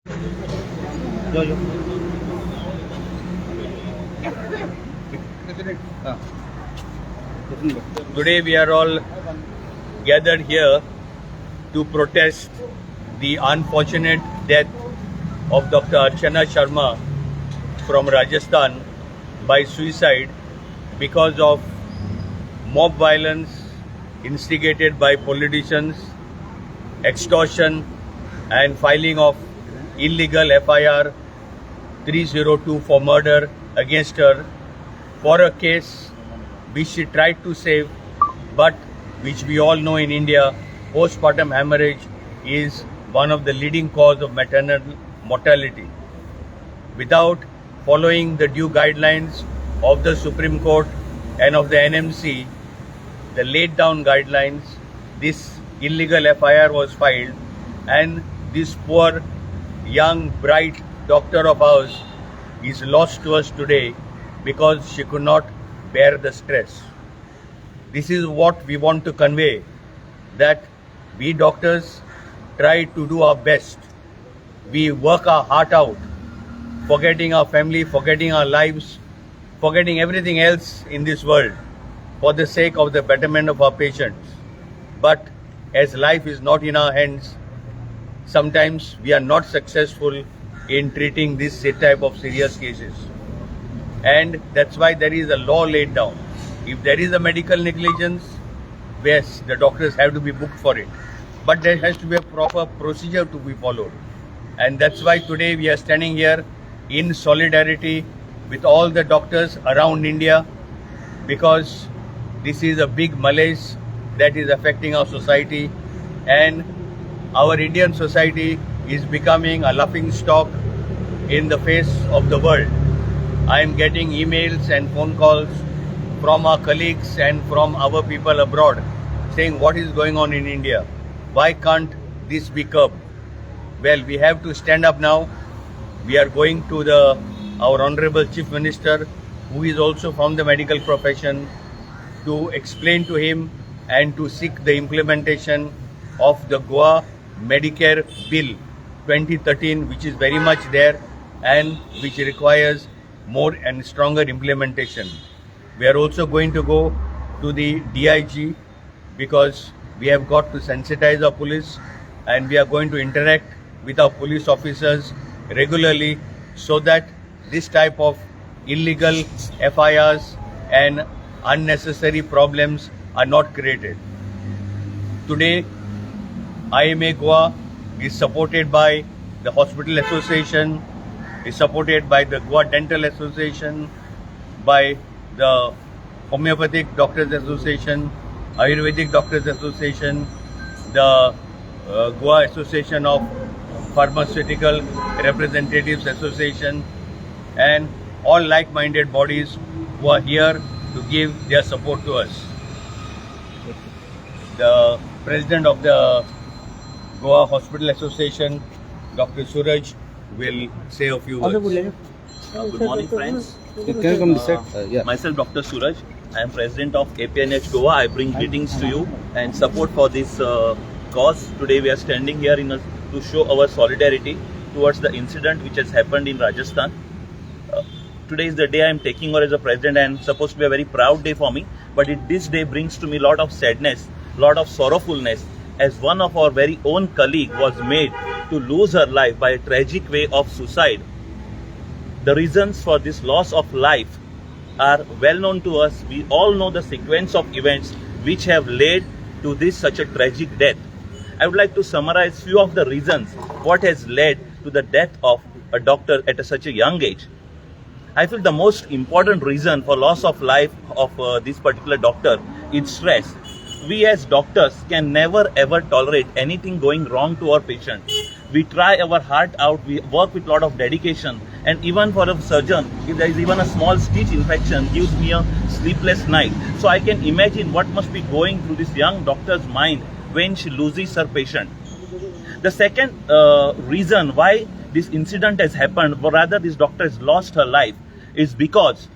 Yo. Today we are all gathered here to protest the unfortunate death of Dr. Archana Sharma from Rajasthan by suicide because of mob violence instigated by politicians, extortion and filing of illegal FIR 302 for murder against her for a case which she tried to save, but which we all know in India, postpartum hemorrhage is one of the leading cause of maternal mortality. Without following the due guidelines of the Supreme Court and of the NMC, the laid down guidelines, this illegal FIR was filed, and this poor, young, bright doctor of ours is lost to us today because she could not bear the stress. This is what we want to convey, that we doctors try to do our best. We work our heart out, forgetting our family, forgetting our lives, forgetting everything else in this world for the sake of the betterment of our patients. But as life is not in our hands, sometimes we are not successful in treating this type of serious cases. And that's why there is a law laid down. If there is a medical negligence, yes, the doctors have to be booked for it. But there has to be a proper procedure to be followed. And that's why today we are standing here in solidarity with all the doctors around India, because this is a big malaise that is affecting our society, and our Indian society is becoming a laughing stock in the face of the world. I am getting emails and phone calls from our colleagues and from our people abroad saying what is going on in India. Why can't this be curbed? Well, we have to stand up now. We are going to our Honorable Chief Minister, who is also from the medical profession, to explain to him and to seek the implementation of the Goa Medicare Bill 2013, which is very much there and which requires more and stronger implementation. We are also going to go to the DIG because we have got to sensitize our police, and we are going to interact with our police officers regularly so that this type of illegal FIRs and unnecessary problems are not created. Today, IMA Goa is supported by the Hospital Association, is supported by the Goa Dental Association, by the Homeopathic Doctors Association, Ayurvedic Doctors Association, the Goa Association of Pharmaceutical Representatives Association, and all like-minded bodies who are here to give their support to us. The President of the Goa Hospital Association, Dr. Suraj, will say a few words. Good morning, friends. Can you come this side? Yeah. Myself, Dr. Suraj. I am President of APNH Goa. I bring greetings to you and support for this cause. Today we are standing here to show our solidarity towards the incident which has happened in Rajasthan. Today is the day I am taking over as a president, and supposed to be a very proud day for me. But this day brings to me a lot of sadness, lot of sorrowfulness, as one of our very own colleague was made to lose her life by a tragic way of suicide. The reasons for this loss of life are well known to us. We all know the sequence of events which have led to such a tragic death. I would like to summarize few of the reasons what has led to the death of a doctor at such a young age. I feel the most important reason for loss of life of this particular doctor is stress. We as doctors can never ever tolerate anything going wrong to our patient. We try our heart out, we work with a lot of dedication, and even for a surgeon, if there is even a small stitch infection, gives me a sleepless night. So I can imagine what must be going through this young doctor's mind when she loses her patient. The second reason why this incident has happened, or rather this doctor has lost her life, is because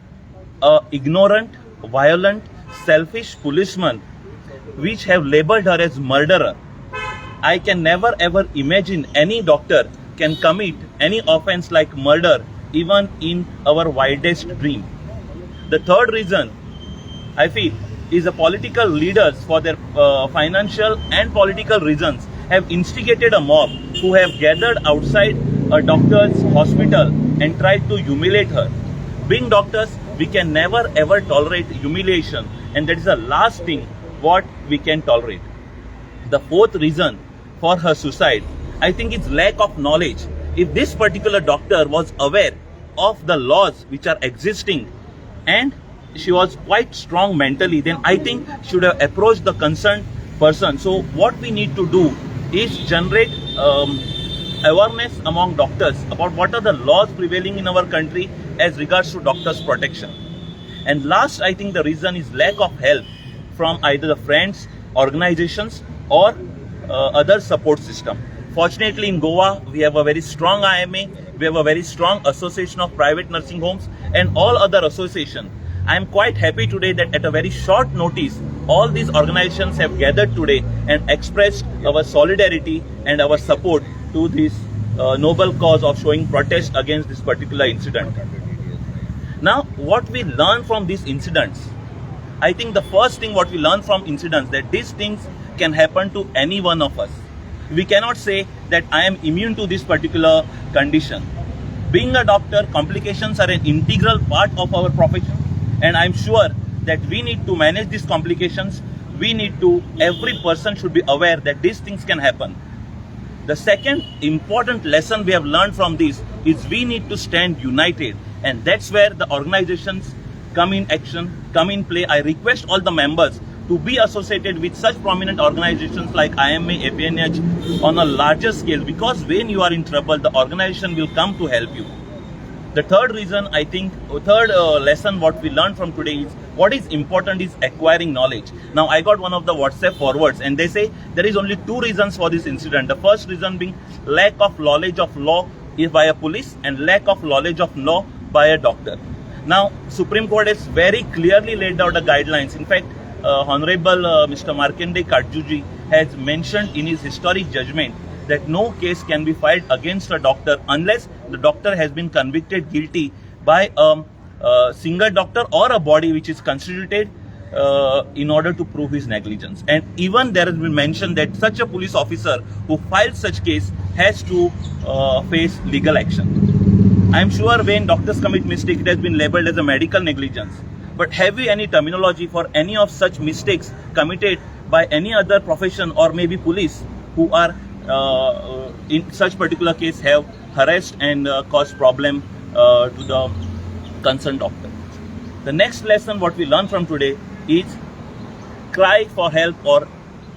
ignorant, violent, selfish policemen which have labeled her as murderer. I can never ever imagine any doctor can commit any offense like murder even in our wildest dream. The third reason I feel is the political leaders, for their financial and political reasons, have instigated a mob who have gathered outside a doctor's hospital and tried to humiliate her. Being doctors, we can never ever tolerate humiliation, and that is the last thing what we can tolerate. The fourth reason for her suicide, I think, is lack of knowledge. If this particular doctor was aware of the laws which are existing and she was quite strong mentally, then I think she should have approached the concerned person. So what we need to do is generate awareness among doctors about what are the laws prevailing in our country as regards to doctors' protection. And last, I think the reason is lack of help from either the friends, organizations, or other support system. Fortunately, in Goa, we have a very strong IMA, we have a very strong association of private nursing homes and all other associations. I am quite happy today that at a very short notice, all these organizations have gathered today and expressed our solidarity and our support to this noble cause of showing protest against this particular incident. Now, what we learn from these incidents, I think the first thing what we learn from incidents, that these things can happen to any one of us. We cannot say that I am immune to this particular condition. Being a doctor, complications are an integral part of our profession, and I'm sure that we need to manage these complications. Every person should be aware that these things can happen. The second important lesson we have learned from this is we need to stand united, and that's where the organizations come in action, come in play. I request all the members to be associated with such prominent organizations like IMA, APNH on a larger scale, because when you are in trouble, the organization will come to help you. The third reason, I think, lesson what we learned from today is what is important is acquiring knowledge. Now, I got one of the WhatsApp forwards and they say there is only two reasons for this incident. The first reason being lack of knowledge of law by a police and lack of knowledge of law by a doctor. Now, Supreme Court has very clearly laid out the guidelines. In fact, Honorable Mr. Markande Katjuji has mentioned in his historic judgment that no case can be filed against a doctor unless the doctor has been convicted guilty by a single doctor or a body which is constituted in order to prove his negligence. And even there has been mentioned that such a police officer who files such case has to face legal action. I am sure when doctors commit mistake, it has been labeled as a medical negligence. But have we any terminology for any of such mistakes committed by any other profession or maybe police who are in such particular case have harassed and caused problem to the concerned doctor? The next lesson what we learn from today is cry for help or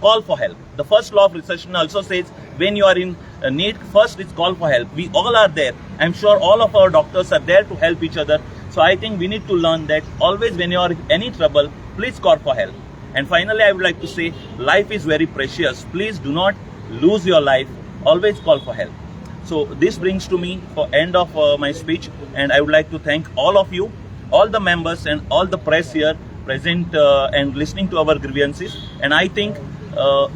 call for help. The first law of reception also says when you are in need, first is call for help. We all are there. I'm sure all of our doctors are there to help each other. So I think we need to learn that always when you are in any trouble, please call for help. And finally, I would like to say life is very precious. Please do not lose your life. Always call for help. So this brings to me for end of my speech, and I would like to thank all of you, all the members and all the press here present and listening to our grievances. And I think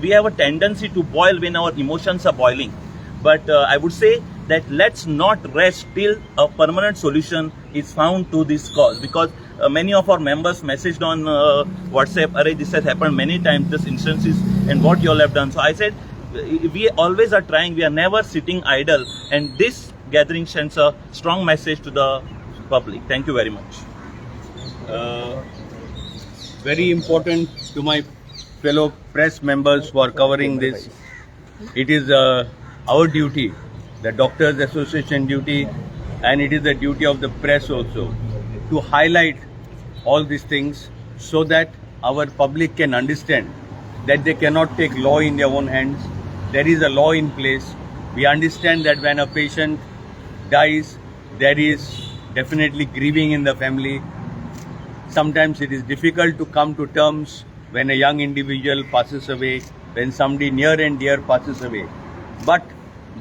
we have a tendency to boil when our emotions are boiling. But I would say that let's not rest till a permanent solution is found to this cause, because many of our members messaged on WhatsApp, "Arey, this has happened many times, this instances, and what you all have done." So I said, we always are trying, we are never sitting idle, and this gathering sends a strong message to the public. Thank you very much. Very important to my fellow press members for covering this. It is our duty, the Doctors Association duty, and it is the duty of the press also to highlight all these things so that our public can understand that they cannot take law in their own hands. There is a law in place. We understand that when a patient dies, there is definitely grieving in the family. Sometimes it is difficult to come to terms when a young individual passes away, when somebody near and dear passes away. But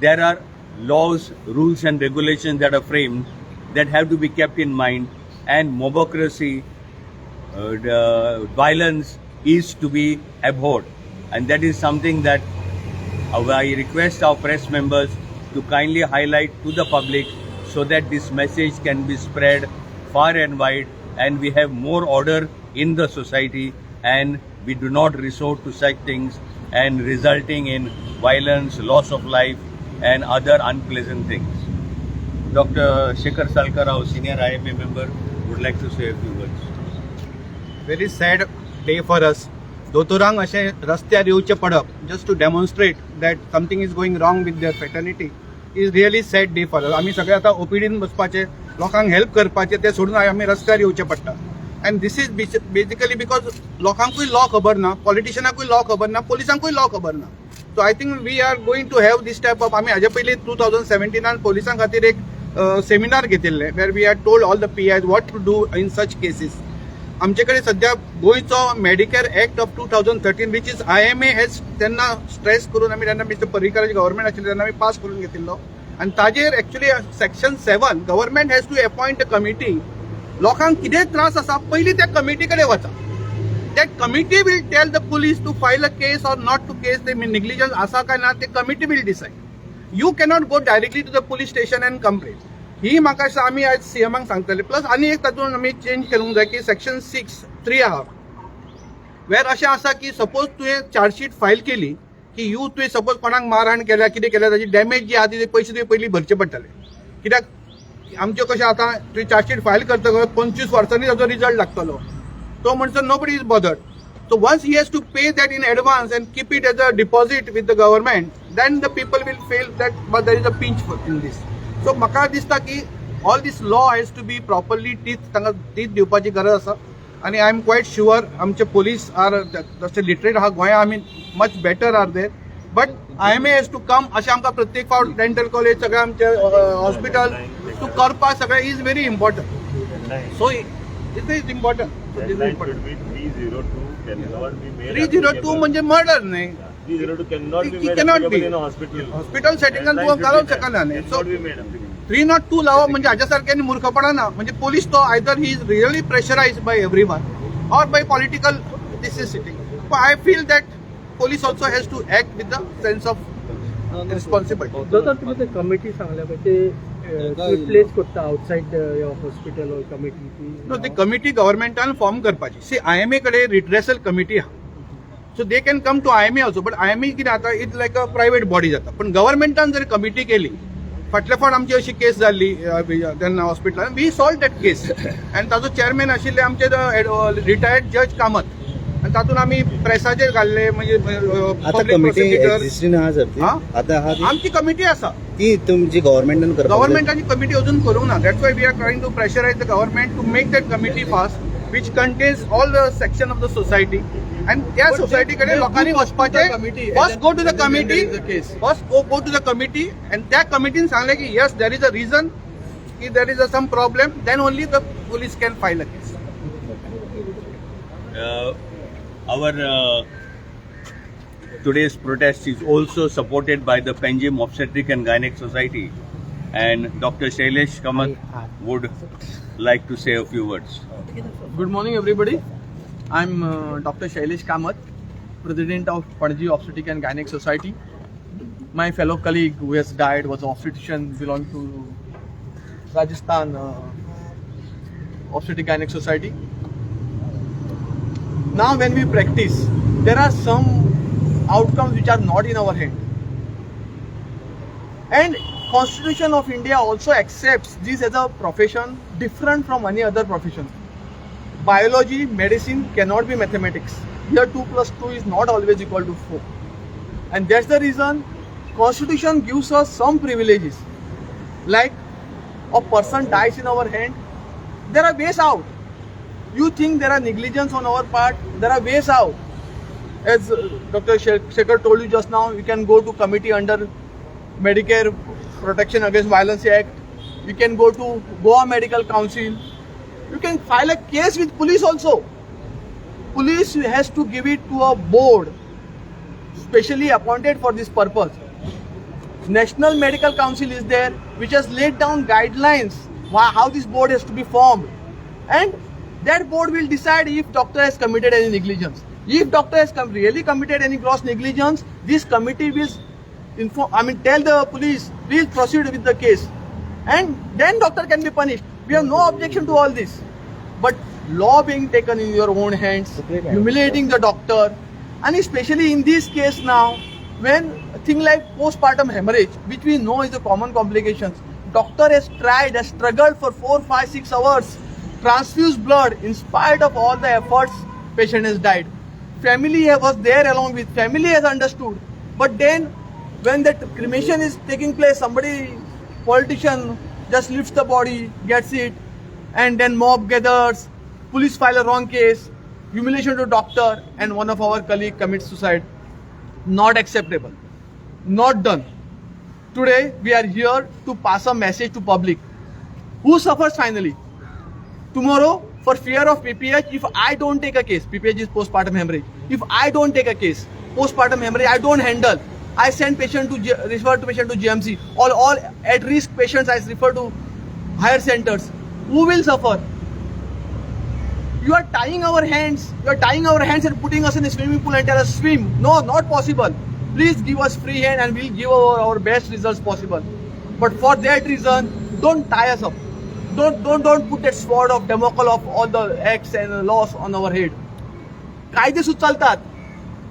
there are laws, rules and regulations that are framed that have to be kept in mind, and mobocracy, violence is to be abhorred. And that is something that I request our press members to kindly highlight to the public so that this message can be spread far and wide and we have more order in the society and we do not resort to such things and resulting in violence, loss of life and other unpleasant things. Dr. Shekhar Salkarao, senior IMA member, would like to say a few words. Very sad day for us. दोतोरांक अशें रस्त्यार येवचें पडप just to demonstrate that something is going wrong with their fraternity is really sad day for us. आमी सगळे आतां ओपीडीन बसपाचे, लोकांक help करपाचे ते सोडून आमी रस्त्यार येवचें पडटा. And this is basically because लोकांकूय लॉ खबर ना, पॉलिटिशियनाकूय लॉ खबर ना, पुलिसांकूय लॉ खबर ना. So I think we are going to have this type of, आमी हाजे पयलीं 2017 पोलिसां खातीर एक सेमिनार घेतिल्ले where we had told all the PIs what to do in such cases. आमचे कडेन सध्या गोंयचो Medicare act of 2013 which is IMA hedge तेन्ना स्ट्रेस करून आमी जेन्ना मिस्टर पर्रीकराची गव्हर्मेंट आशिल्ली तेन्ना आमी पास करून घेतिल्लो आनी ताजेर actually section 7 government has to appoint a committee. लोकांक कितें त्रास आसा पयलीं त्या कमिटी कडेन वचा. That committee will tell the police to file a case or not to case ते निग्लिजन्स आसा काय ना ते committee will decide. You cannot go directly to the police station and complain. ही म्हाका दिसता आमी आज सीएमाक सांगतले. प्लस आनी एक तातूंत आमी चेंज करूंक जाय की सेक्शन 6(3) आहा वेर अशें आसा की सपोज तुवें चार्जशीट फायल केली की तुवें सपोज कोणाक मारहाण केल्या कितें केल्या ताची डॅमेज जी आहा ती पयशे तुवें पयलीं भरचे पडटले. कित्याक आमचें कशें आतां तुवें चार्जशीट फायल करतकच 25 वर्सांनी ताचो रिजल्ट लागतलो. तो म्हणसर nobody is bothered. So once he has to pay that in advance and keep it as a deposit with the government, then the people will feel that but there is a pinch in this. So म्हाका दिसता की all this law has to be properly तांकां teeth दिवपाची गरज आसा आनी I am quite sure आमचे police are जशे लिटरेट आहा गोंया आमी much better are there. But IMA has to come अशें आमकां प्रत्येक फावट डेंटल कॉलेज सगळें आमचे हॉस्पिटल टू करपा सगळें is very important. So it is important. 302 म्हणजे मर्डर न्ही. 302 cannot be made cannot be. in a hospital. Hospital सेटिंगान तूं घालूंक शकना न्ही. सो 302 लावप म्हणजे हाच्या सारक्यांनी मूर्खपणा ना. म्हणजे पोलीस तो either he is really pressurised by everyone or by political this is sitting. But I feel that police also has to act with the sense of responsibility. जर तुम्ही ते कमिटी सांगल्या ते प्लेस करता आउटसाइड हॉस्पिटल और committee. No, the committee governmental form करपाची. See, IMA कडे redressal committee हा. So they can come to IMA also, but IMA कितें आता it's like a private body जाता. पण गव्हर्मेंटान जर कमिटी केली, फाटल्या फावट आमची अशी केस जाल्ली तेन्ना हॉस्पिटलान वी सॉल्व दॅट केस आनी ताजो चेअरमॅन आशिल्ले आमचे रिटायर्ड जज कामत आनी तातूंत आमी प्रेसाचेर घाल्ले म्हणजे आमची कमिटी आसा ती तुमची गव्हर्मेंटाची कमिटी अजून करूंक ना. That's why we are trying to pressurise the government to make that committee fast which contains all the section of the society and त्या सोसायटी कडे लोकांनी वचपाचे. First go to the committee, first go to the committee and त्या कमिटीन सांगले की yes there is a reason if there is some problem then only the police can file a case. Our today's protest is also supported by the Panjim Obstetric and Gynec Society and Dr. Shailesh Kamath would like to say a few words. Good morning everybody. I'm Dr. Shailesh Kamath, President of Panjim Obstetric and Gynec Society. My fellow colleague who has died was an obstetrician belonging to Rajasthan Obstetric Gynec Society. Now when we practice, there are some outcomes which are not in our hand. And Constitution of India also accepts this as a profession different from any other profession. Biology, medicine cannot be mathematics. Here 2 + 2 is not always equal to 4. And that's the reason Constitution gives us some privileges. Like a person dies in our hand, there are ways out. You think there are negligence on our part, there are ways out. As Dr. Shekhar told you just now, you can go to committee under Medicare Protection Against Violence Act. You can go to Goa Medical Council. You can file a case with police also. Police has to give it to a board specially appointed for this purpose. National Medical Council is there which has laid down guidelines how this board has to be formed. And that board will decide if doctor has committed any negligence. If doctor has really committed any gross negligence, this committee will tell the police, please proceed with the case. And then doctor can be punished. We have no objection to all this. But law being taken in your own hands, humiliating the doctor, and especially in this case now, when a thing like postpartum hemorrhage, which we know is a common complication, doctor has tried, has struggled for 4, 5, 6 hours, transfused blood. In spite of all the efforts, patient has died. Family was there along with, family has understood. But then, when that cremation is taking place, somebody, politician, just lifts the body, gets it, and then mob gathers, police file a wrong case, humiliation to doctor, and one of our colleague commits suicide. Not acceptable. Not done. Today, we are here to pass a message to public. Who suffers finally? Tomorrow, for fear of PPH, if I don't take a case, PPH is postpartum hemorrhage. If I don't take a case, postpartum hemorrhage, I don't handle. I send refer to patient to GMC. All at-risk patients I refer to higher centers. Who will suffer? You are tying our hands. You are tying our hands and putting us in a swimming pool and tell us swim. No, not possible. Please give us free hand and we'll give our best results possible. But for that reason, don't tie us up. Don't put that sword of Damocles of all the acts and laws on our head. कायदे सुचलतात.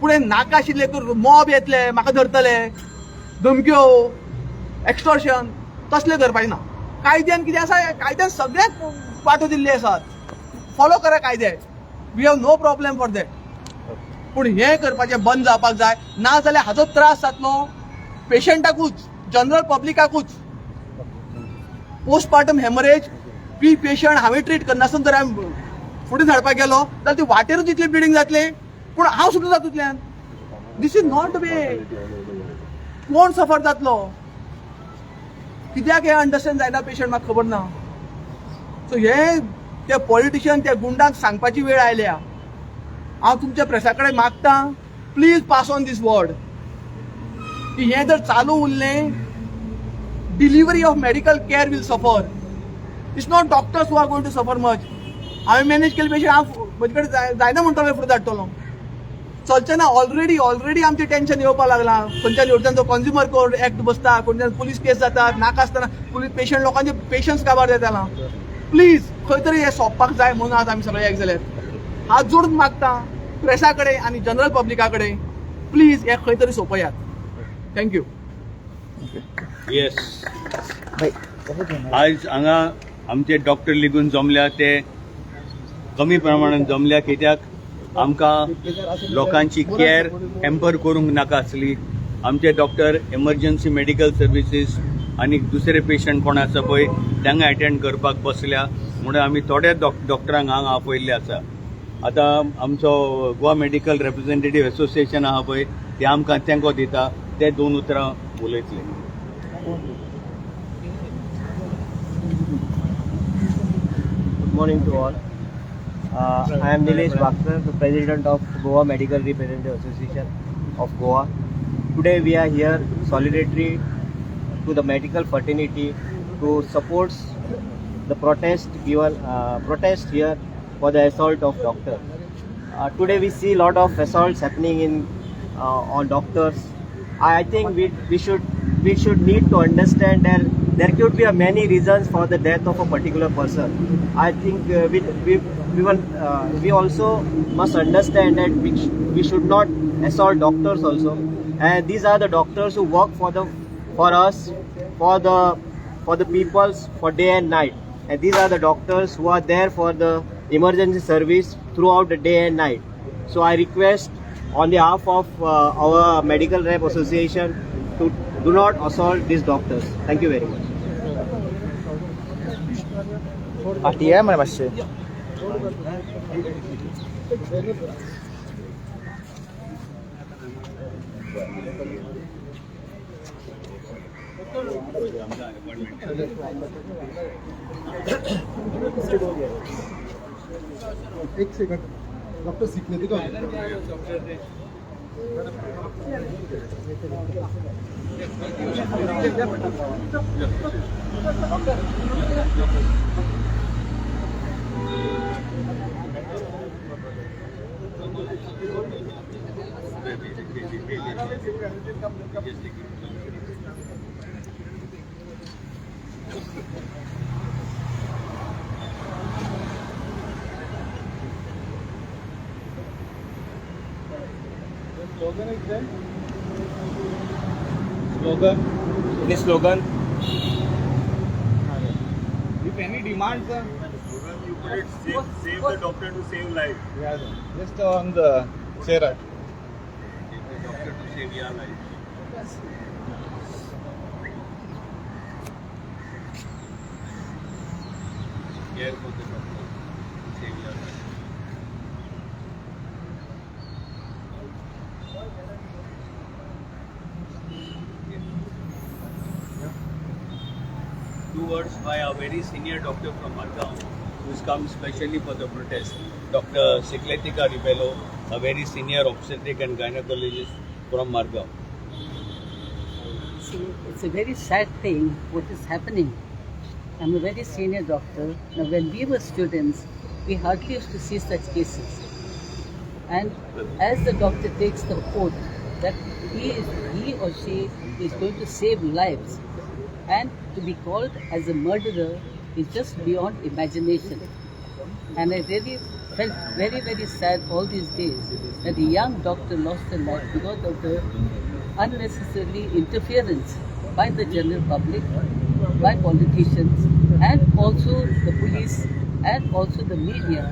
पुढे नाका आशिल्ले mob येतले, म्हाका धरतले, धमक्यो, extortion तसले करपाचे ना. कायद्यान कितें आसा, कायद्यान सगळ्याक पाठो दिल्ले आसात. फॉलो करा कायदे. We have no problem for that. पूण हें करपाचें बंद जावपाक जाय. ना जाल्यार हाचो त्रास जातलो पेशंटाकूच, जनरल पब्लिकाकूच. पोस्टपार्टम हेमरेज पी पेशंट हांवें ट्रीट करनासतना जर हांवें फुडें धाडपाक गेलो जाल्यार ती वाटेरूच इतली ब्लिडींग जातले. पूण हांव सुद्दां जातूंतल्यान. दीस इज नॉट वे. कोण सफर जातलो, कित्याक हें अंडरस्टँड जायना पेशंट म्हाका खबर ना. सो हे ते पॉलिटिशियन त्या गुंडांक सांगपाची वेळ आयल्या. हांव तुमच्या प्रेसा कडेन मागतां, please pass on this word की हें जर चालू उरलें, delivery of medical care will suffer. It's not doctors who are going to suffer much. हांवें मॅनेज केले पेशंट हांव म्हजे कडेन जायना म्हणटलो फुडें धाडटलो. चलचें ना. ऑलरेडी आमचें टेन्शन येवपाक लागलां. खंयच्या निवडणुकांचो कंज्युमर कोर्ट एक्ट बसता, खंयच्यान पुलीस केस जातात, नाका आसतना पुलीस पेशंट लोकांचे पेशन्स काबार जाता. प्लीज खंय तरी हें सोंपपाक जाय म्हणून आज आमी सगळे एक जाल्यात. हात जोडून मागता प्रेसा कडेन आनी जनरल पब्लिका कडेन, प्लीज हें खंय तरी सोंपयात. थँक्यू. येस, आज हांगा आमचे डॉक्टर लेगून जमल्या, ते कमी प्रमाणात जमल्या. कित्याक आमकां लोकांची केअर हॅम्पर करूंक नाका आसली. आमचे डॉक्टर एमर्जन्सी मेडिकल सर्विसीस आनी दुसरे पेशंट कोण आसा पळय तांकां अटेंड करपाक बसल्या म्हणून आमी थोड्या डॉक्टरांक हांगा आपयल्ले आसा. आतां आमचो गोवा मेडिकल रिप्रेझेंटेटिव्ह एसोसिएशन आहा पळय ते आमकां तेंको दिता, ते 2 उतरां उलयतले. Good morning to all. I am Nilesh Bhakar, the President of Goa Medical Representative Association of Goa. Today we are here solidarity to the medical fraternity to support the protest here for the assault of doctors. Today we see a lot of assaults happening on doctors. I think we should need to understand that there could be many reasons for the death of a particular person. I think we also must understand that we should not assault doctors also. And these are the doctors who work for us, for the peoples, for day and night. And these are the doctors who are there for the emergency service throughout the day and night. So I request on behalf of our medical rep association to do not assault these doctors. Thank you very much. एक second. Doctor सीखने का Yes, Any slogan? If any demand, sir, You put it, save the doctor to save life. yeah, sir. Just on the chair. The doctor to save your life. Care for the doctor to save your life. Two words by a very senior doctor from Margao, who's come specially for the protest. Dr. Sikletika Ribello, a very senior obstetric and gynecologist from Margao. See, it's a very sad thing what is happening. I'm a very senior doctor. Now, when we were students, we hardly used to see such cases. And as the doctor takes the oath that he or she is going to save lives, and to be called as a murderer is just beyond imagination. And I really felt very, very sad all these days that a young doctor lost her life because of the unnecessary interference by the general public, by politicians, and also the police, and also the media,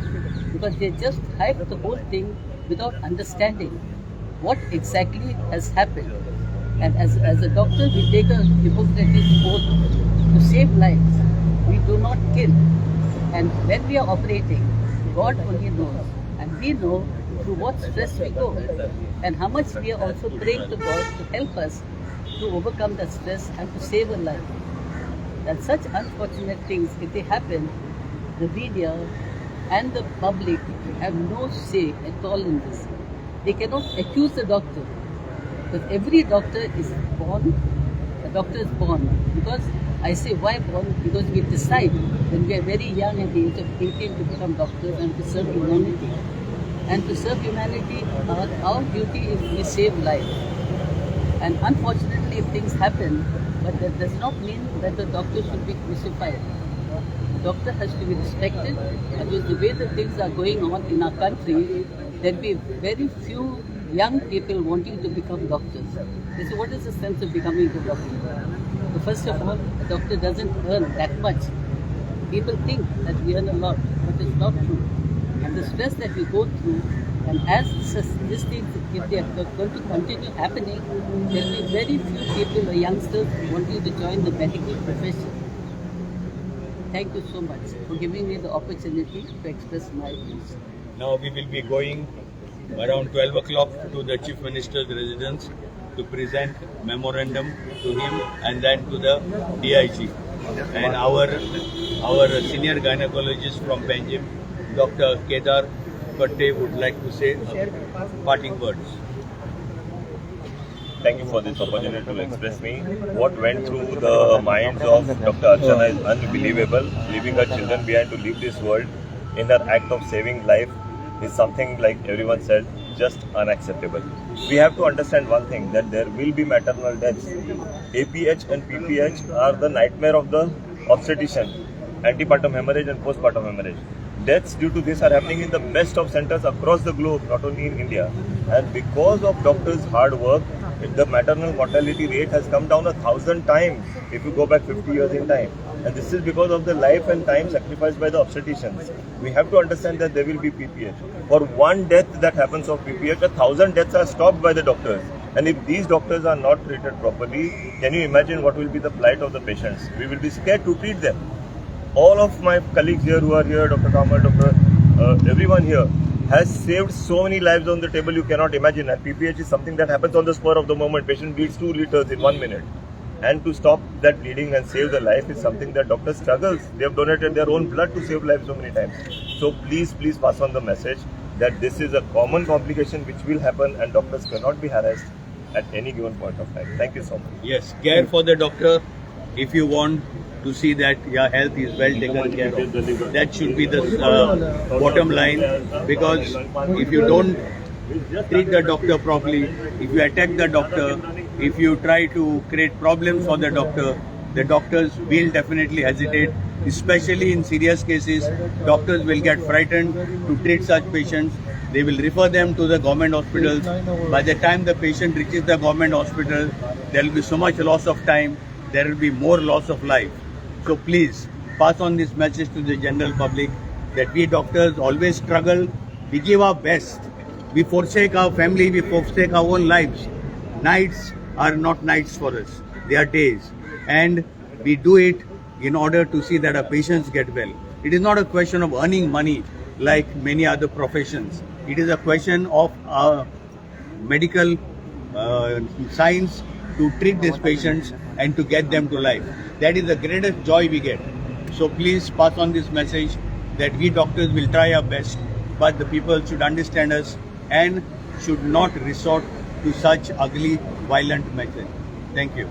because they just hyped the whole thing without understanding what exactly has happened. And as a doctor, we take a Hippocratic oath to save lives. We do not kill. And when we are operating, God only knows. And we know through what stress we go. And how much we are also praying to God to help us to overcome that stress and to save a life. And such unfortunate things, if they happen, the media and the public have no say at all in this. They cannot accuse the doctor. Because every doctor is born, a doctor is born. Because I say why born? Because we decide when we are very young at the age of 18 to become doctors and to serve humanity. And to serve humanity, our duty is we save life. And unfortunately things happen, but that does not mean that the doctor should be crucified. The doctor has to be respected, and with the way the things are going on in our country, there will be very few young people wanting to become doctors. They say, what is the sense of becoming a doctor? So first of all, a doctor doesn't earn that much. People think that we earn a lot, but it's not true. And the stress that we go through, and as these things, if they are going to continue happening, there will be very few people or youngsters wanting to join the medical profession. Thank you so much for giving me the opportunity to express my views. Now we will be going around 12 o'clock to the Chief Minister's residence to present memorandum to him and then to the DIG. And our senior gynecologist from Panjim, Dr. Kedar Patte, would like to say parting words. Thank you for this opportunity to express me. What went through the minds of Dr. Archana is unbelievable. Leaving her children behind to leave this world in her act of saving life is something, like everyone said, just unacceptable. We have to understand one thing, that there will be maternal deaths. APH and PPH are the nightmare of the obstetrician, antepartum hemorrhage and postpartum hemorrhage. Deaths due to this are happening in the best of centers across the globe, not only in India. And because of doctors' hard work, the maternal mortality rate has come down 1,000 times if you go back 50 years in time. And this is because of the life and time sacrificed by the obstetricians. We have to understand that there will be PPH. For one death that happens of PPH, 1,000 deaths are stopped by the doctors. And if these doctors are not treated properly, can you imagine what will be the plight of the patients? We will be scared to treat them. All of my colleagues here who are here, Dr. Kamal, everyone here, has saved so many lives on the table you cannot imagine. And PPH is something that happens on the spur of the moment. Patient bleeds 2 liters in 1 minute. And to stop that bleeding and save the life is something that doctors struggles. They have donated their own blood to save lives so many times. So please pass on the message that this is a common complication which will happen and doctors cannot be harassed at any given point of time. Thank you so much. Yes, care for the doctor if you want to see that your health is well taken care of. That should be the bottom line, because if you don't treat the doctor properly, if you attack the doctor, if you try to create problems for the the doctors will definitely hesitate, especially in serious cases. Doctors will get frightened to treat such patients. They will refer them to the government hospitals. By the time the patient reaches the government hospital, there will be so much loss of time, there will be more loss of life. So please pass on this message to the general public that we doctors always struggle, we give our best, we forsake our family, we forsake our own lives. Nights are not nights for us, they are days, and we do it in order to see that our patients get well. It is not a question of earning money like many other professions. It is a question of medical science to treat these patients and to get them to life. That is the greatest joy we get. So please pass on this message that we doctors will try our best, but the people should understand us and should not resort to such ugly, violent methods. Thank you.